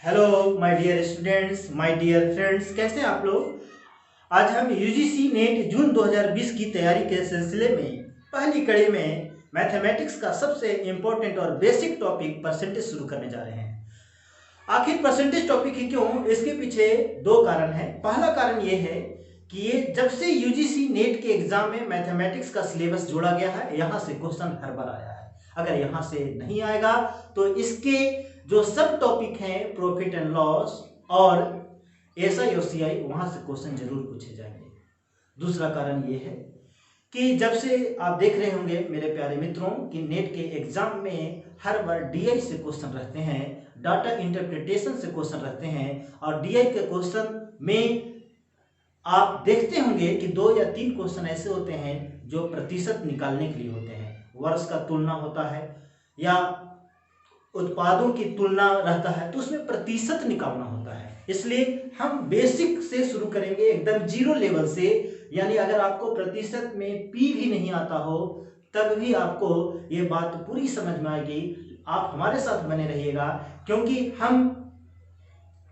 Hello my dear students, my dear friends, कैसे हैं आप लोग। आज हम यूजीसी नेट जून 2020 की तैयारी के सिलसिले में पहली कड़ी में मैथमेटिक्स का सबसे इंपॉर्टेंट और बेसिक टॉपिक परसेंटेज शुरू करने जा रहे हैं। आखिर परसेंटेज टॉपिक ही क्यों, इसके पीछे दो कारण हैं। पहला कारण ये है कि ये जब से यूजीसी नेट के एग्जाम में मैथमेटिक्स का सिलेबस जोड़ा गया है, यहाँ से क्वेश्चन हर बार आया है। अगर यहाँ से नहीं आएगा तो इसके जो सब टॉपिक हैं प्रॉफिट एंड लॉस और एसआई और सीआई, वहां से क्वेश्चन जरूर पूछे जाएंगे। दूसरा कारण ये है कि जब से आप देख रहे होंगे मेरे प्यारे मित्रों कि नेट के एग्जाम में हर बार डीआई से क्वेश्चन रहते हैं, डाटा इंटरप्रिटेशन से क्वेश्चन रहते हैं, और डीआई के क्वेश्चन में आप देखते होंगे कि 2 या 3 क्वेश्चन ऐसे होते हैं जो प्रतिशत निकालने के लिए होते हैं। वर्ष का तुलना होता है या उत्पादों की तुलना रहता है, तो उसमें प्रतिशत निकालना होता है। इसलिए हम बेसिक से शुरू करेंगे, एकदम जीरो लेवल से। यानी अगर आपको प्रतिशत में पी भी नहीं आता हो तब भी आपको ये बात पूरी समझ में आएगी। आप हमारे साथ बने रहिएगा, क्योंकि हम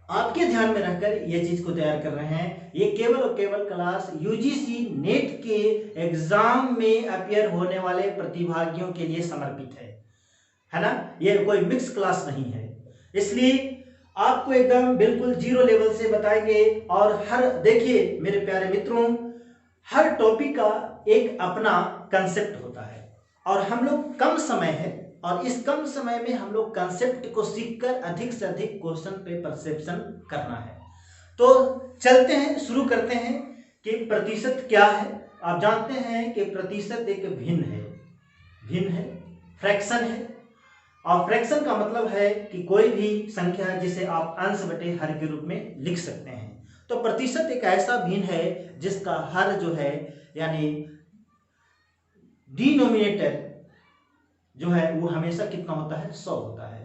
आपके ध्यान में रखकर ये चीज को तैयार कर रहे हैं। ये केवल और केवल क्लास यूजीसी नेट के एग्जाम में अपियर होने वाले प्रतिभागियों के लिए समर्पित है ना। ये कोई मिक्स क्लास नहीं है, इसलिए आपको एकदम बिल्कुल जीरो लेवल से बताएंगे। और हर देखिए मेरे प्यारे मित्रों, हर टॉपिक का एक अपना कंसेप्ट होता है और हम लोग कम समय है, और इस कम समय में हम लोग कंसेप्ट को सीखकर अधिक से अधिक क्वेश्चन पे परसेप्शन करना है। तो चलते हैं, शुरू करते हैं कि प्रतिशत क्या है। आप जानते हैं कि प्रतिशत एक भिन्न है, फ्रैक्शन है। और फ्रैक्शन का मतलब है कि कोई भी संख्या जिसे आप अंश बटे हर के रूप में लिख सकते हैं। तो प्रतिशत एक ऐसा भिन्न है जिसका हर जो है यानी डिनोमिनेटर जो है वो हमेशा कितना होता है, 100 होता है।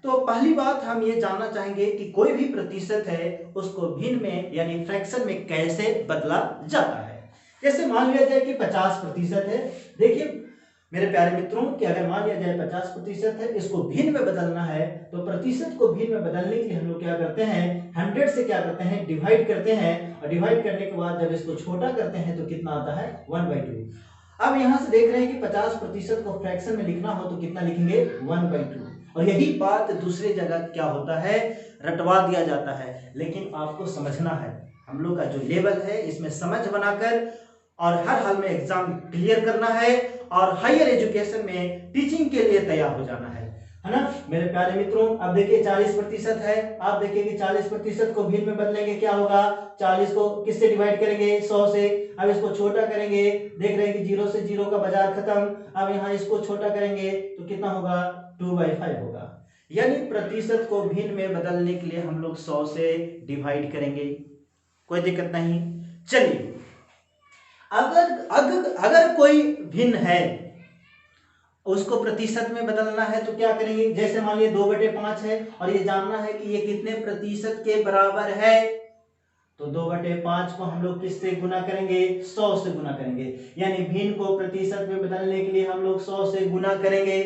तो पहली बात हम ये जानना चाहेंगे कि कोई भी प्रतिशत है उसको भिन्न में यानी फ्रैक्शन में कैसे बदला जाता है। जैसे मान लिया जाए कि 50% है। देखिए मेरे प्यारे मित्रों कि अगर मान लिया जाए 50% है, इसको भिन्न में बदलना है, तो प्रतिशत को भिन्न में बदलने के लिए हम लोग क्या करते हैं, 100 से क्या करते हैं, डिवाइड करते हैं। और डिवाइड करने के बाद जब इसको छोटा करते हैं तो कितना आता है, 1/2। अब यहां से देख रहे हैं कि 50% को फ्रैक्शन में लिखना हो तो कितना लिखेंगे, 1/2। और यही बात दूसरी जगह क्या होता है, रटवा दिया जाता है। लेकिन आपको समझना है, हम लोग का जो लेवल है इसमें समझ बनाकर और हर हाल में एग्जाम क्लियर करना है और हायर एजुकेशन में टीचिंग के लिए तैयार हो जाना है ना मेरे प्यारे मित्रों। अब देखिए 40% है, आप देखिए कि 40% को भिन्न में बदलेंगे, क्या होगा, 40 को किससे डिवाइड करेंगे, 100 से। अब इसको छोटा करेंगे, देख रहे हैं कि 0 से 0 का बाजार खत्म। अब यहाँ इसको छोटा करेंगे तो कितना होगा, 2/5 होगा। यानी प्रतिशत को भिन्न में बदलने के लिए हम लोग 100 से डिवाइड करेंगे, कोई दिक्कत नहीं। चलिए अगर कोई भिन्न है उसको प्रतिशत में बदलना है तो क्या करेंगे, जैसे मान लीजिए 2/5 है और ये जानना है कि ये कितने प्रतिशत के बराबर है, तो 2/5 को हम लोग किससे गुना करेंगे, 100 से गुना करेंगे। यानी भिन्न को प्रतिशत में बदलने के लिए हम लोग 100 से गुना करेंगे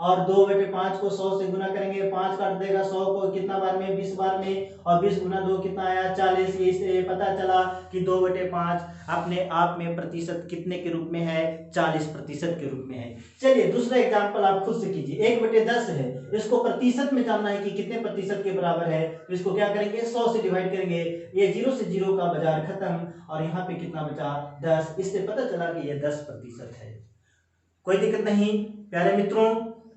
और 2/5 को 100 से गुना करेंगे। 5 काट देगा 100 को कितना बार में, 20 बार में, और 20 गुना 2 कितना आया, 40। इससे पता चला कि 2/5 अपने आप में प्रतिशत कितने के रूप में है, 40% के रूप में है। चलिए दूसरा एग्जांपल आप खुद से कीजिए। 1/10 है, इसको प्रतिशत में जानना है कि कितने प्रतिशत के बराबर है, तो इसको क्या करेंगे, 100 से डिवाइड करेंगे। ये 0 से 0 का बाजार खत्म और यहाँ पे कितना बचा, 10। इससे पता चला कि ये 10% है। कोई दिक्कत नहीं प्यारे मित्रों,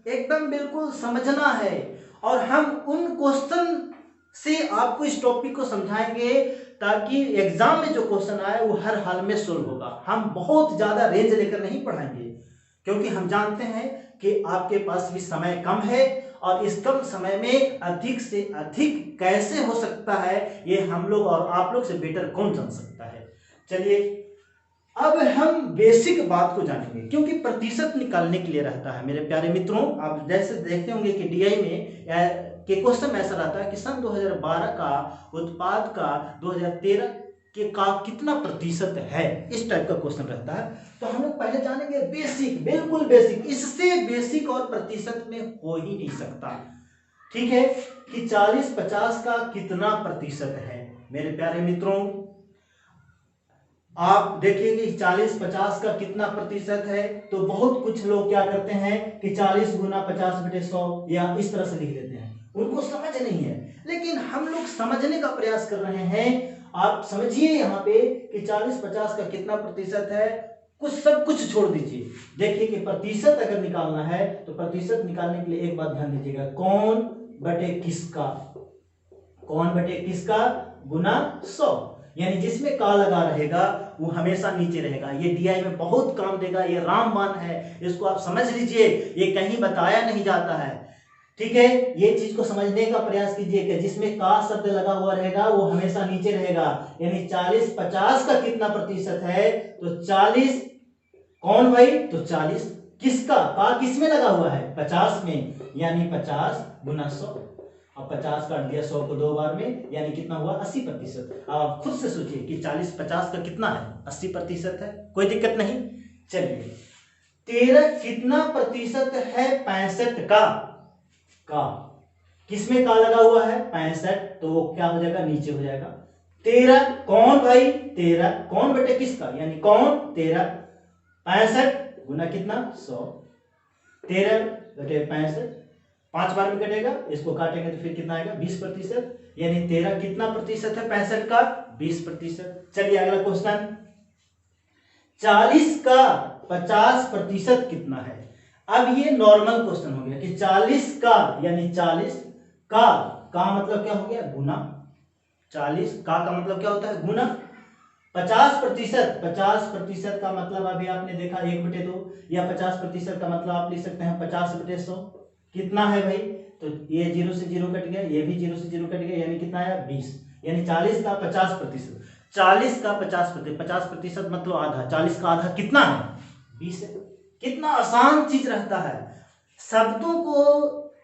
एकदम बिल्कुल समझना है। और हम उन क्वेश्चन से आपको इस टॉपिक को समझाएंगे ताकि एग्जाम में जो क्वेश्चन आए वो हर हाल में सोल्व होगा। हम बहुत ज्यादा रेंज लेकर नहीं पढ़ाएंगे, क्योंकि हम जानते हैं कि आपके पास भी समय कम है और इस कम समय में अधिक से अधिक कैसे हो सकता है ये हम लोग और आप लोग से बेटर कौन जान सकता है। चलिए अब हम बेसिक बात को जानेंगे, क्योंकि प्रतिशत निकालने के लिए रहता है मेरे प्यारे मित्रों। आप जैसे देखते होंगे कि डीआई में के क्वेश्चन ऐसा रहता है कि सन 2012 का उत्पाद का 2013 के का कितना प्रतिशत है, इस टाइप का क्वेश्चन रहता है। तो हम लोग पहले जानेंगे बेसिक, बिल्कुल बेसिक। इससे बेसिक और प्रतिशत में हो ही नहीं सकता। ठीक है, कि 40-50 का कितना प्रतिशत है। मेरे प्यारे मित्रों, आप देखिए कि 40-50 का कितना प्रतिशत है, तो बहुत कुछ लोग क्या करते हैं कि 40 गुना 50/100 या इस तरह से लिख देते हैं, उनको समझ नहीं है। लेकिन हम लोग समझने का प्रयास कर रहे हैं। आप समझिए यहाँ पे कि 40-50 का कितना प्रतिशत है, सब कुछ छोड़ दीजिए। देखिए कि प्रतिशत अगर निकालना है तो प्रतिशत निकालने के लिए एक बात ध्यान दीजिएगा, कौन बटे किसका, कौन बटे किसका गुना 100, यानी जिसमें का लगा रहेगा वो हमेशा नीचे रहेगा। ये डीआई में बहुत काम देगा, ये रामबाण है, इसको आप समझ लीजिए, ये कहीं बताया नहीं जाता है। ठीक है, ये चीज को समझने का प्रयास कीजिए कि जिसमें का शब्द लगा हुआ रहेगा वो हमेशा नीचे रहेगा। यानी 40-50 का कितना प्रतिशत है, तो 40 कौन भाई, तो 40 किसका, का किसमें लगा हुआ है, 50 में, यानी 50 गुना 100। अब 50 काट दिया 100 को 2 बार में, यानी कितना हुआ 80%। अब आप खुद से सोचिए कि 40-50 का कितना है, 80% है, कोई दिक्कत नहीं। चलिए 13 कितना प्रतिशत है 65 का किसमें का लगा हुआ है 65, तो वो क्या हो जाएगा, नीचे हो जाएगा। 13 कौन भाई, 13 कौन बटे किसका, यानी कौन 13, 65 गुना कितना 100, 13 बटे 65 5 बार में कटेगा, इसको काटेंगे तो फिर कितना आएगा 20%, यानी 13 कितना प्रतिशत है 65 का, 20%। चलिए अगला क्वेश्चन, 40 का 50% कितना है। अब ये नॉर्मल क्वेश्चन हो गया कि 40 का, यानी 40 का मतलब क्या हो गया, गुना। 40 का मतलब क्या होता है, गुना। 50% का मतलब अभी आपने देखा 1/2, या 50% का मतलब आप लिख सकते हैं 50/100। कितना है भाई, तो ये 0 से 0 कट गया, ये भी 0 से 0 कट गया, यानी कितना आया 20। यानी 40 का 50%, 40 का 50%, 50% मतलब आधा, 40 का आधा कितना है 20 है। कितना आसान चीज रहता है, शब्दों को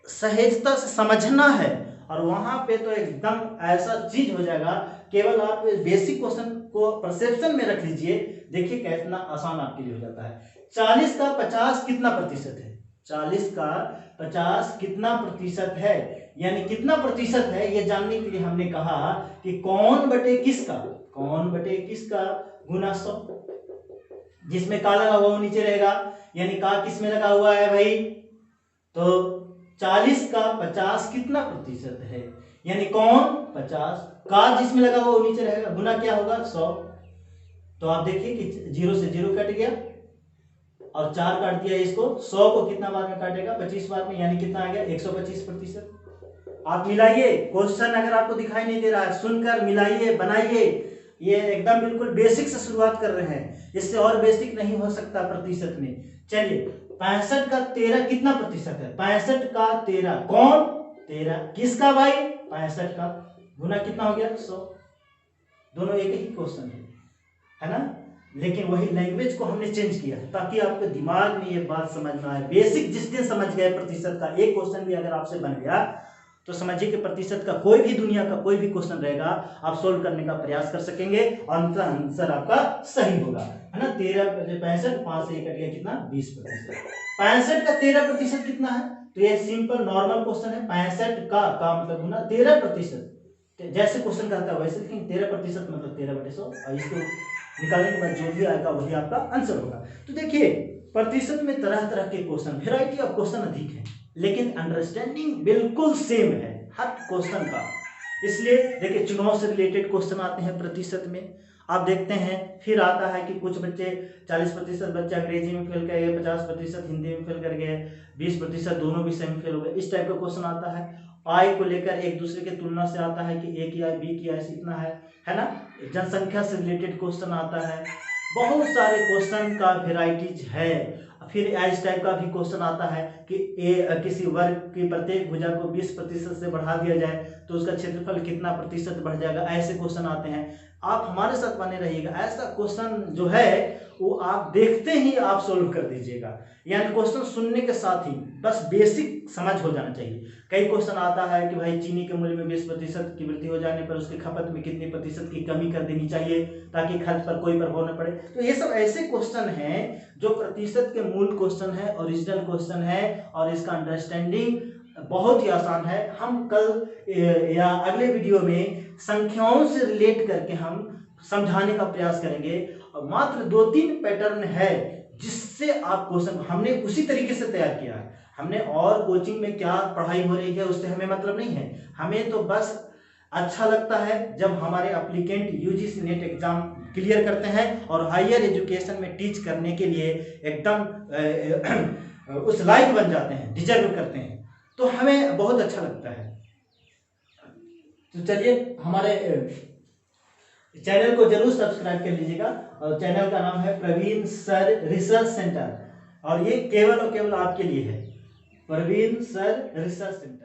सहजता से समझना है, और वहां पे तो एकदम ऐसा चीज हो जाएगा। केवल आप बेसिक क्वेश्चन को परसेप्शन में रख लीजिए, देखिए कितना आसान आपके लिए हो जाता है। 40 का 50 कितना प्रतिशत है, 40 का 50 कितना प्रतिशत है, यानी कितना प्रतिशत है, ये जानने के लिए हमने कहा कि कौन बटे किसका, कौन बटे किसका गुना 100। जिसमें का लगा हुआ वो नीचे रहेगा, यानी का किसमें लगा हुआ है भाई, तो 40 का 50 कितना प्रतिशत है, यानी कौन 50, का जिसमें लगा हुआ वो नीचे रहेगा, गुना क्या होगा 100। तो आप देखिए कि 0 से 0 कट गया और 4 काट दिया, इसको 100 को कितना बार में काटेगा 25 बार में, यानी कितना आ गया 125%। आप मिलाइए, क्वेश्चन अगर आपको दिखाई नहीं दे रहा है सुनकर मिलाइए, बनाइए। ये एकदम बिल्कुल बेसिक से शुरुआत कर रहे हैं, इससे और बेसिक नहीं हो सकता प्रतिशत में। चलिए 65 का 13 कितना प्रतिशत है, 65 का 13 कौन 13 किसका भाई 65 का, गुना कितना हो गया 100। दोनों एक ही क्वेश्चन है ना, लेकिन वही लैंग्वेज को हमने चेंज किया ताकि आपके दिमाग में ये बात समझ में आए। बेसिक जिस दिन समझ गए प्रतिशत का, एक क्वेश्चन भी अगर आपसे बन गया तो समझिए कि प्रतिशत का कोई भी दुनिया का कोई भी क्वेश्चन रहेगा आप सोल्व करने का प्रयास कर सकेंगे और आंसर आपका सही होगा, है ना। 13 65, 5 से कट गया कितना 20%। 65 का 13% कितना है, तो ये सिंपल नॉर्मल क्वेश्चन है। 65 का मतलब गुना 13%, जैसे क्वेश्चन करता है वैसे लिखेंगे, 13% मतलब 13/100, और इसको निकालने के बाद जो भी आएगा वही आपका आंसर होगा। तो देखिए प्रतिशत में तरह तरह के क्वेश्चन, वेराइटी ऑफ क्वेश्चन अधिक है, लेकिन अंडरस्टैंडिंग बिल्कुल सेम है हर क्वेश्चन का। इसलिए देखिए चुनाव से रिलेटेड क्वेश्चन आते हैं प्रतिशत में, आप देखते हैं। फिर आता है कि कुछ बच्चे 40% बच्चे अंग्रेजी में फेल कर गए, 50% हिंदी में फेल कर गए, 20% दोनों विषय में फेल हो गए, इस टाइप का क्वेश्चन आता है। आय को लेकर एक दूसरे के तुलना से आता है कि ए की आय बी की आय इतना है ना। जनसंख्या से रिलेटेड क्वेश्चन आता है, बहुत सारे क्वेश्चन का वेराइटीज है। फिर इस टाइप का भी क्वेश्चन आता है कि किसी वर्ग की प्रत्येक भुजा को 20% से बढ़ा दिया जाए तो उसका क्षेत्रफल कितना प्रतिशत बढ़ जाएगा, ऐसे क्वेश्चन आते हैं। आप हमारे साथ बने रहिएगा, ऐसा क्वेश्चन जो है वो आप देखते ही आप सोल्व कर दीजिएगा, यानी क्वेश्चन सुनने के साथ ही बस बेसिक समझ हो जाना चाहिए। कई क्वेश्चन आता है कि भाई चीनी के मूल्य में 20% की वृद्धि हो जाने पर उसकी खपत में कितनी प्रतिशत की कमी कर देनी चाहिए ताकि खर्च पर कोई प्रभाव न पड़े। तो ये सब ऐसे क्वेश्चन हैं जो प्रतिशत के मूल क्वेश्चन है, ओरिजिनल क्वेश्चन है, और इसका अंडरस्टैंडिंग बहुत ही आसान है। हम कल या अगले वीडियो में संख्याओं से रिलेट करके हम समझाने का प्रयास करेंगे। और मात्र 2-3 पैटर्न है जिससे आप क्वेश्चन हमने उसी तरीके से तैयार किया है। हमने और कोचिंग में क्या पढ़ाई हो रही है उससे हमें मतलब नहीं है। हमें तो बस अच्छा लगता है जब हमारे applicant UGC net exam clear करते हैं और हायर एजुकेशन में टीच करने के लिए एकदम उस लायक बन जाते हैं, डिजर्व करते हैं, तो हमें बहुत अच्छा लगता है। तो चलिए हमारे चैनल को जरूर सब्सक्राइब कर लीजिएगा। और चैनल का नाम है प्रवीण सर रिसर्च सेंटर, और ये केवल और केवल आपके लिए है, प्रवीण सर रिसर्च सेंटर।